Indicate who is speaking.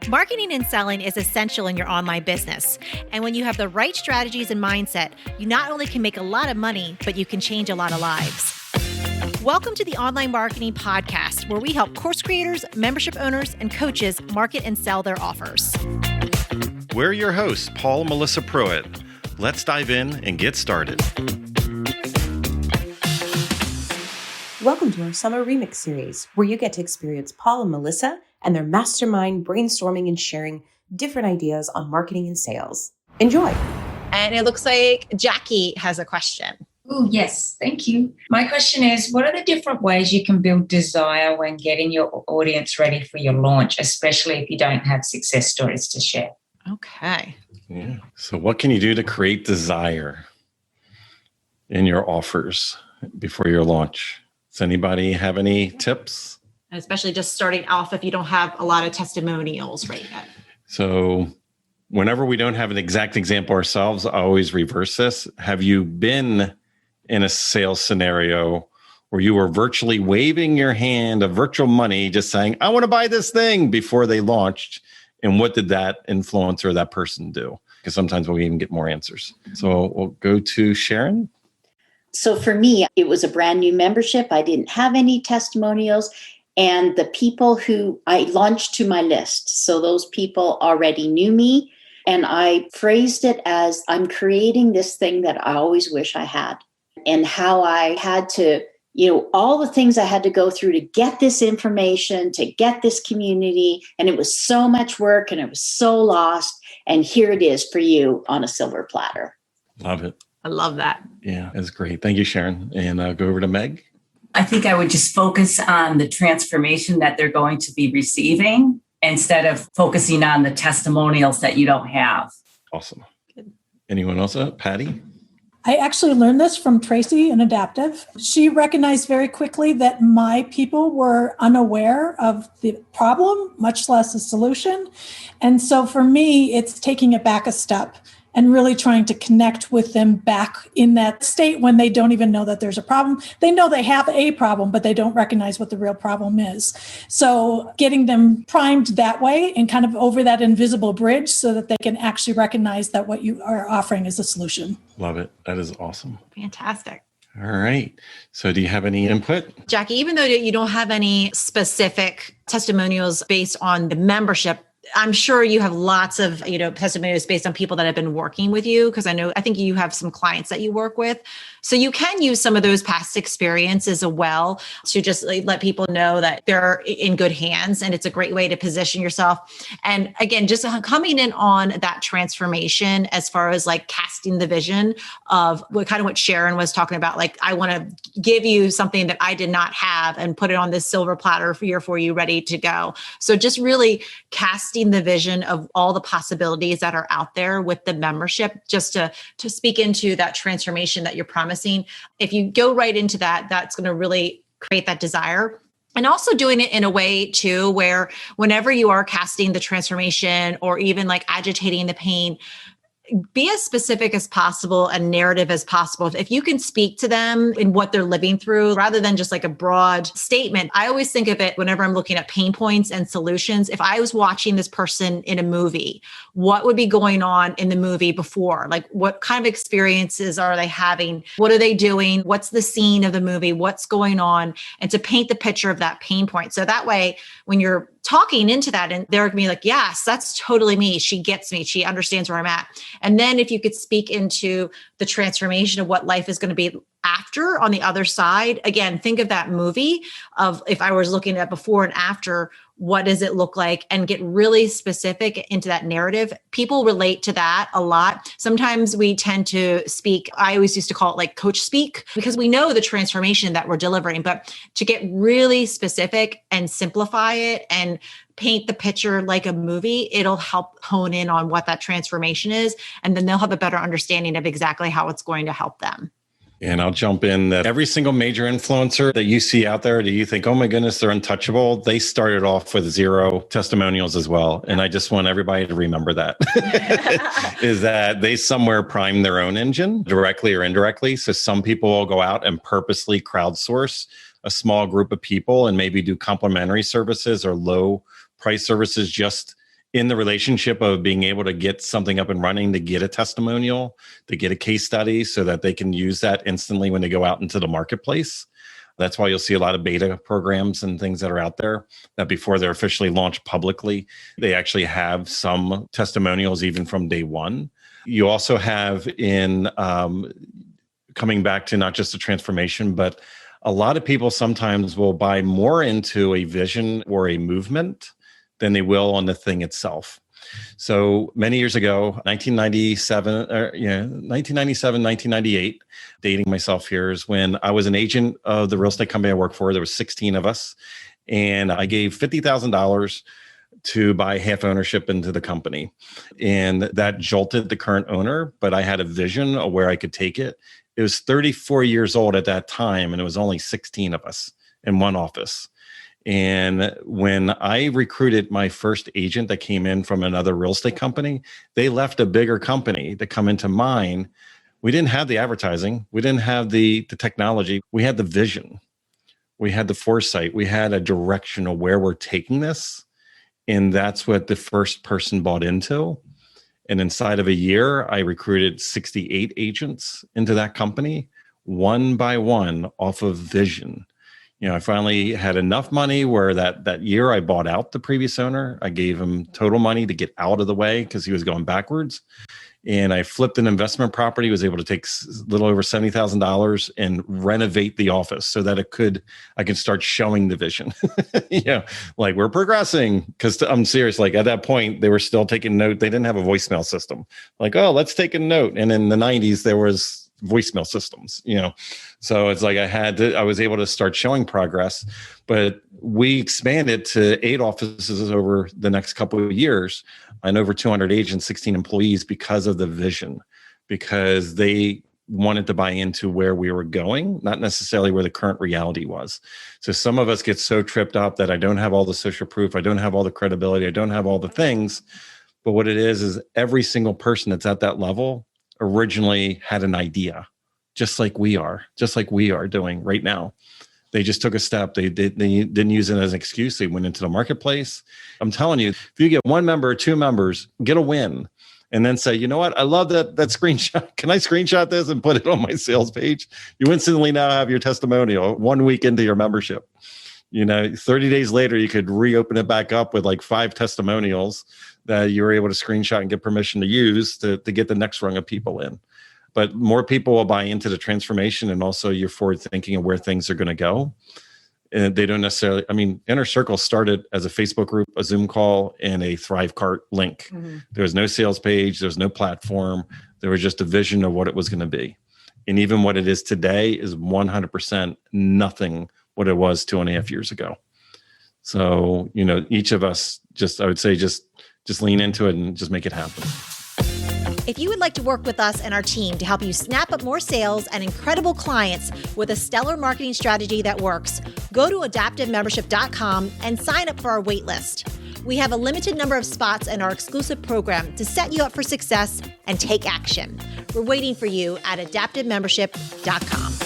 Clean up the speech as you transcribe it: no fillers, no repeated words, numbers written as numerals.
Speaker 1: Marketing and selling is essential in your online business. And when you have the right strategies and mindset, you not only can make a lot of money, but you can change a lot of lives. Welcome to the Online Marketing Podcast, where we help course creators, membership owners, and coaches market and sell their offers.
Speaker 2: We're your hosts, Paul and Melissa Pruitt. Let's dive in and get started.
Speaker 3: Welcome to our Summer Remix series, where you get to experience Paul and Melissa and their mastermind brainstorming and sharing different ideas on marketing and sales. Enjoy.
Speaker 1: And it looks like Jackie has a question.
Speaker 4: Oh, yes. Thank you. My question is, what are the different ways you can build desire when getting your audience ready for your launch, especially if you don't have success stories to share?
Speaker 1: Okay.
Speaker 2: Yeah. So what can you do to create desire in your offers before your launch? Does anybody have any tips?
Speaker 1: Especially just starting off if you don't have a lot of testimonials right yet.
Speaker 2: So whenever we don't have an exact example ourselves, I always reverse this. Have you been in a sales scenario where you were virtually waving your hand of virtual money, just saying, I want to buy this thing before they launched? And what did that influencer or that person do? Because sometimes we even get more answers. So we'll go to Sharon.
Speaker 5: So for me, it was a brand new membership. I didn't have any testimonials. And the people who I launched to my list, so those people already knew me. And I phrased it as, I'm creating this thing that I always wish I had. And how I had to, all the things I had to go through to get this information, to get this community. And it was so much work and it was so lost. And here it is for you on a silver platter.
Speaker 2: Love it.
Speaker 1: I love that.
Speaker 2: Yeah, that's great. Thank you, Sharon. And go over to Meg.
Speaker 6: I think I would just focus on the transformation that they're going to be receiving instead of focusing on the testimonials that you don't have.
Speaker 2: Awesome. Anyone else? Patty?
Speaker 7: I actually learned this from Tracy in Adaptive. She recognized very quickly that my people were unaware of the problem, much less a solution. And so for me, it's taking it back a step and really trying to connect with them back in that state when they don't even know that there's a problem. They know they have a problem, but they don't recognize what the real problem is. So getting them primed that way and kind of over that invisible bridge so that they can actually recognize that what you are offering is a solution.
Speaker 2: Love it. That is awesome.
Speaker 1: Fantastic.
Speaker 2: All right. So do you have any input?
Speaker 1: Jackie, even though you don't have any specific testimonials based on the membership, I'm sure you have lots of, testimonials based on people that have been working with you, because I think you have some clients that you work with. So you can use some of those past experiences as well to just let people know that they're in good hands, and it's a great way to position yourself. And again, just coming in on that transformation as far as like casting the vision of what Sharon was talking about. Like, I want to give you something that I did not have and put it on this silver platter for you ready to go. So just really casting the vision of all the possibilities that are out there with the membership, just to speak into that transformation that you're promising. If you go right into that, that's going to really create that desire. And also doing it in a way too, where whenever you are casting the transformation or even like agitating the pain, be as specific as possible and narrative as possible. If you can speak to them in what they're living through, rather than just like a broad statement. I always think of it whenever I'm looking at pain points and solutions. If I was watching this person in a movie, what would be going on in the movie before? Like, what kind of experiences are they having? What are they doing? What's the scene of the movie? What's going on? And to paint the picture of that pain point. So that way, when you're talking into that, and they're gonna be like, yes, that's totally me. She gets me. She understands where I'm at. And then if you could speak into the transformation of what life is going to be after on the other side, again, think of that movie of if I was looking at before and after, what does it look like? And get really specific into that narrative. People relate to that a lot. Sometimes we tend to speak, I always used to call it like coach speak, because we know the transformation that we're delivering, but to get really specific and simplify it and paint the picture like a movie, it'll help hone in on what that transformation is. And then they'll have a better understanding of exactly how it's going to help them.
Speaker 2: And I'll jump in that every single major influencer that you see out there, do you think, oh my goodness, they're untouchable? They started off with 0 testimonials as well. And I just want everybody to remember that, is that they somewhere prime their own engine directly or indirectly. So some people will go out and purposely crowdsource a small group of people and maybe do complimentary services or low price services just in the relationship of being able to get something up and running, to get a testimonial, to get a case study so that they can use that instantly when they go out into the marketplace. That's why you'll see a lot of beta programs and things that are out there that before they're officially launched publicly, they actually have some testimonials even from day one. You also have in coming back to not just the transformation, but a lot of people sometimes will buy more into a vision or a movement than they will on the thing itself. So many years ago, 1998, dating myself here, is when I was an agent of the real estate company I worked for. There was 16 of us, and I gave $50,000 to buy half ownership into the company. And that jolted the current owner, but I had a vision of where I could take it. It was 34 years old at that time, and it was only 16 of us in one office. And when I recruited my first agent that came in from another real estate company, they left a bigger company to come into mine. We didn't have the advertising. We didn't have the technology. We had the vision. We had the foresight. We had a direction of where we're taking this. And that's what the first person bought into. And inside of a year, I recruited 68 agents into that company, one by one, off of vision. I finally had enough money where that year I bought out the previous owner. I gave him total money to get out of the way because he was going backwards. And I flipped an investment property, was able to take a little over $70,000 and renovate the office so that I could start showing the vision. Like we're progressing. Because I'm serious, like at that point, they were still taking note. They didn't have a voicemail system. Like, oh, let's take a note. And in the 90s, there was voicemail systems, So it's like I was able to start showing progress, but we expanded to 8 offices over the next couple of years and over 200 agents, 16 employees because of the vision, because they wanted to buy into where we were going, not necessarily where the current reality was. So some of us get so tripped up that I don't have all the social proof. I don't have all the credibility. I don't have all the things. But what it is every single person that's at that level originally had an idea, just like we are doing right now. They just took a step. They didn't use it as an excuse. They went into the marketplace. I'm telling you, if you get 1 member or 2 members, get a win, and then say, you know what? I love that screenshot. Can I screenshot this and put it on my sales page? You instantly now have your testimonial 1 week into your membership. 30 days later, you could reopen it back up with like 5 testimonials that you were able to screenshot and get permission to use to get the next rung of people in. But more people will buy into the transformation and also your forward thinking of where things are going to go. And they don't necessarily, Inner Circle started as a Facebook group, a Zoom call, and a Thrivecart link. Mm-hmm. There was no sales page. There was no platform. There was just a vision of what it was going to be. And even what it is today is 100% nothing what it was 2.5 years ago. So, each of us I would say just lean into it and just make it happen.
Speaker 1: If you would like to work with us and our team to help you snap up more sales and incredible clients with a stellar marketing strategy that works, go to adaptivemembership.com and sign up for our wait list. We have a limited number of spots in our exclusive program to set you up for success and take action. We're waiting for you at adaptivemembership.com.